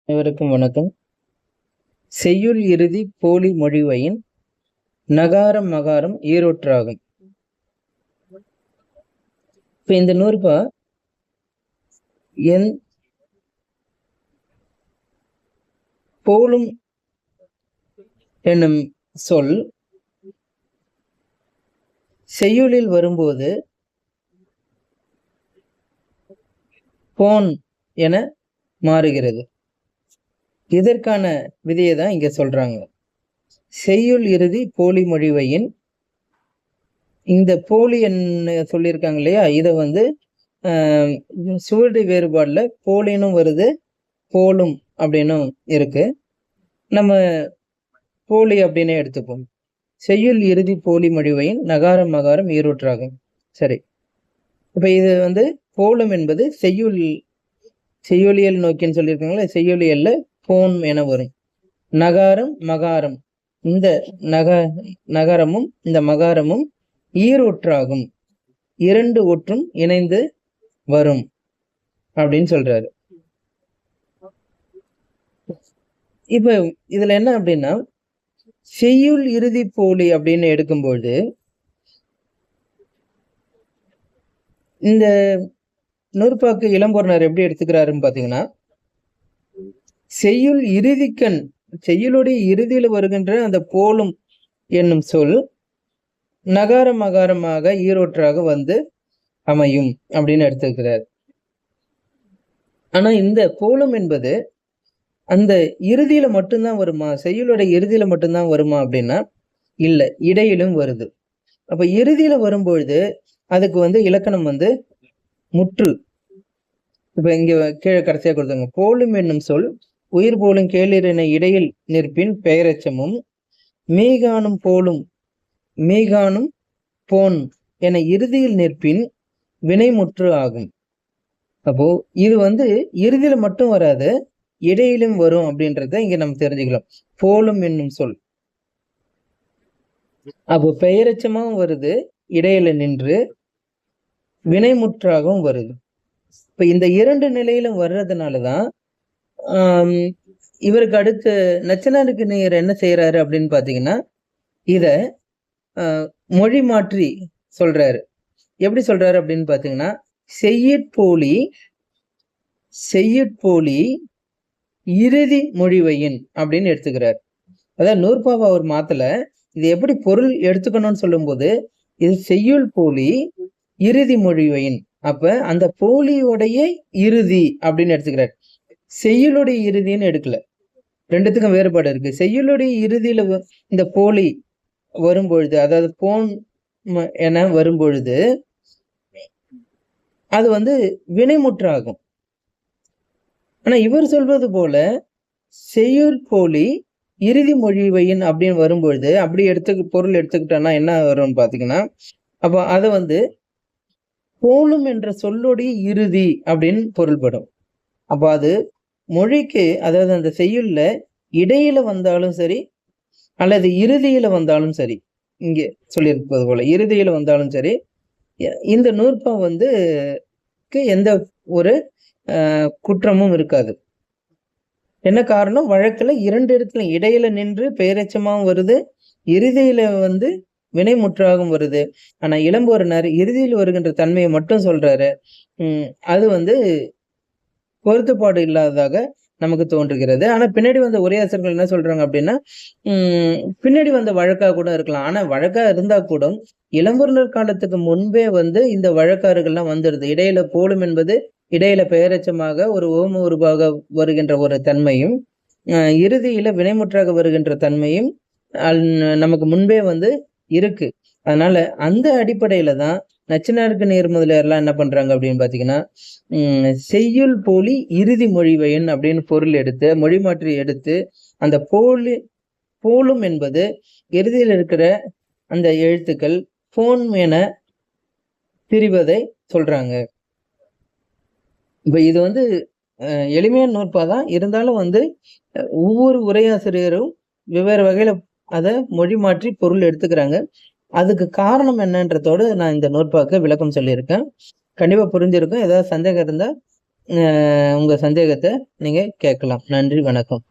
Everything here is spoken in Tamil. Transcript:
அனைவருக்கும் வணக்கம். செய்யுள் இறுதி போலி மொழிவயின் நகாரம் மகாரம் ஈரோற்றாகும். இப்ப இந்த நூற்பா என் போலும் என்னும் சொல் செய்யுளில் வரும்போது போன் என மாறுகிறது. இதற்கான விதியை தான் இங்க சொல்றாங்க. செய்யுள் இறுதி போலி மொழிவயின் இந்த போலி என்ன சொல்லியிருக்காங்க இல்லையா, இதை சுவடு வேறுபாடுல போலினும் வருது, போலும் அப்படின்னும் இருக்கு. நம்ம போலி அப்படின்னு எடுத்துப்போம். செய்யுள் இறுதி போலி மொழிவயின் நகாரம் மகாரம் ஈரோற்றாகும். சரி, இப்ப இது போலும் என்பது செய்யுளியல் நோக்கின்னு சொல்லியிருக்காங்களே, செய்யுளியல்ல போன் என வரும். நகாரம் மகாரம், இந்த நகரமும் இந்த மகாரமும் ஈரொற்றாகும், இரண்டு ஒற்றும் இணைந்து வரும் அப்படின்னு சொல்றாரு. இப்ப இதுல என்ன அப்படின்னா, செய்யுள் இறுதி போலி அப்படின்னு எடுக்கும்போது இந்த நூற்பாக்கு இளம்பொருணர் எப்படி எடுத்துக்கிறாருன்னு பாத்தீங்கன்னா, செய்யுள் இறுதிக்கண், செய்யுளுடைய இறுதியில் வருகின்ற அந்த போலும் என்னும் சொல் நகார மகாரமாக ஈரோற்றாக வந்து அமையும் அப்படின்னு எடுத்துக்கிறார். ஆனா இந்த போலும் என்பது அந்த இறுதியில மட்டும்தான் வருமா, செய்யுளுடைய இறுதியில மட்டும்தான் வருமா அப்படின்னா இல்ல, இடையிலும் வருது. அப்ப இறுதியில வரும்பொழுது அதுக்கு இலக்கணம் முற்று. இப்ப இங்க கீழே கடைசியா கொடுத்தாங்க, போலும் என்னும் சொல் உயிர் போலும் கேளிரின இடையில் நிற்பின் பெயரெச்சமும் மீகானும் போலும் மீகானும் போன் என இறுதியில் நிற்பின் வினைமுற்று ஆகும். அப்போ இது இறுதியில மட்டும் வராது, இடையிலும் வரும் அப்படின்றத இங்க நம்ம தெரிஞ்சுக்கலாம். போலும் என்னும் சொல் அப்போ பெயரெச்சமாகவும் வருது, இடையில நின்று வினைமுற்றாகவும் வருது. இப்ப இந்த இரண்டு நிலையிலும் வர்றதுனாலதான் இவருக்கு அடுத்து நச்சினாருக்கு நேயர் என்ன செய்யறாரு அப்படின்னு பாத்தீங்கன்னா, இத மொழி மாற்றி சொல்றாரு. எப்படி சொல்றாரு அப்படின்னு பாத்தீங்கன்னா, செய்யுட்போலி இறுதி மொழிவயின் அப்படின்னு எடுத்துக்கிறார். அதாவது நூற்பாவை அவர் மாத்தல, இது எப்படி பொருள் எடுத்துக்கணும்னு சொல்லும் போது இது செய்யுள் போலி இறுதி மொழிவயின், அப்ப அந்த போலியோடைய இறுதி அப்படின்னு எடுத்துக்கிறார். செய்யுளுடைய இறுதின்னு எடுக்கல, ரெண்டுத்துக்கும் வேறுபாடு இருக்கு. செய்யுளுடைய இறுதியில இந்த போலி வரும்பொழுது, அதாவது போன் என வரும்பொழுது அது வினைமுற்றாகும். ஆனா இவர் சொல்வது போல செய்யுள் போலி இறுதி மொழிவயின் அப்படின்னு வரும்பொழுது அப்படி பொருள் எடுத்துக்கிட்டோம்னா என்ன வரும்னு பாத்தீங்கன்னா, அப்ப அதை போலும் என்ற சொல்லுடைய இறுதி அப்படின்னு பொருள்படும். அப்ப அது மொழிக்கு, அதாவது அந்த செய்யுள்ல இடையில வந்தாலும் சரி அல்லது இறுதியில வந்தாலும் சரி, இங்கே சொல்லியிருப்பது போல இறுதியில வந்தாலும் சரி, இந்த நூற்பம் எந்த ஒரு குற்றமும் இருக்காது. என்ன காரணம், வழக்குல இரண்டு இடத்துல இடையில நின்று பெயரெச்சமாகவும் வருது, இறுதியில வினைமுற்றாகவும் வருது. ஆனா இளம்பொருணர் இறுதியில் வருகின்ற தன்மையை மட்டும் சொல்றாரு. அது பொருத்தப்பாடு இல்லாததாக நமக்கு தோன்றுகிறது. ஆனா பின்னாடி வந்த உரையாசிரியர்கள் என்ன சொல்றாங்க அப்படின்னா, பின்னாடி வந்த வழக்கா கூட இருக்கலாம். ஆனா வழக்கா இருந்தா கூட இளம்பொருணர் காலத்துக்கு முன்பே இந்த வழக்காறுகள்லாம் வந்துடுது. இடையில போலும் என்பது இடையில பெயரெச்சமாக ஒரு ஓம உருவாக வருகின்ற ஒரு தன்மையும், இறுதியில வினைமுற்றாக வருகின்ற தன்மையும் நமக்கு முன்பே இருக்கு. அதனால அந்த அடிப்படையில தான் நச்சினாருக்கு நேர் முதலியார்லாம் என்ன பண்றாங்க அப்படின்னு பாத்தீங்கன்னா, செய்யுள் போலி இறுதி மொழிவயின் அப்படின்னு பொருள் எடுத்து மொழி மாற்றி எடுத்து அந்த போலும் என்பது இறுதியில் இருக்கிற அந்த எழுத்துக்கள் போன் என பிரிவதை சொல்றாங்க. இப்ப இது எளிமையான நூற்பாதான் இருந்தாலும் ஒவ்வொரு உரையாசிரியரும் வெவ்வேறு வகையில அதை மொழி மாற்றி பொருள் எடுத்துக்கிறாங்க. அதுக்கு காரணம் என்னன்றதோடு நான் இந்த நூற்பாக்கு விளக்கம் சொல்லியிருக்கேன். கண்டிப்பா புரிஞ்சிருக்கும். ஏதாவது சந்தேகம் இருந்தா உங்க சந்தேகத்தை நீங்க கேட்கலாம். நன்றி, வணக்கம்.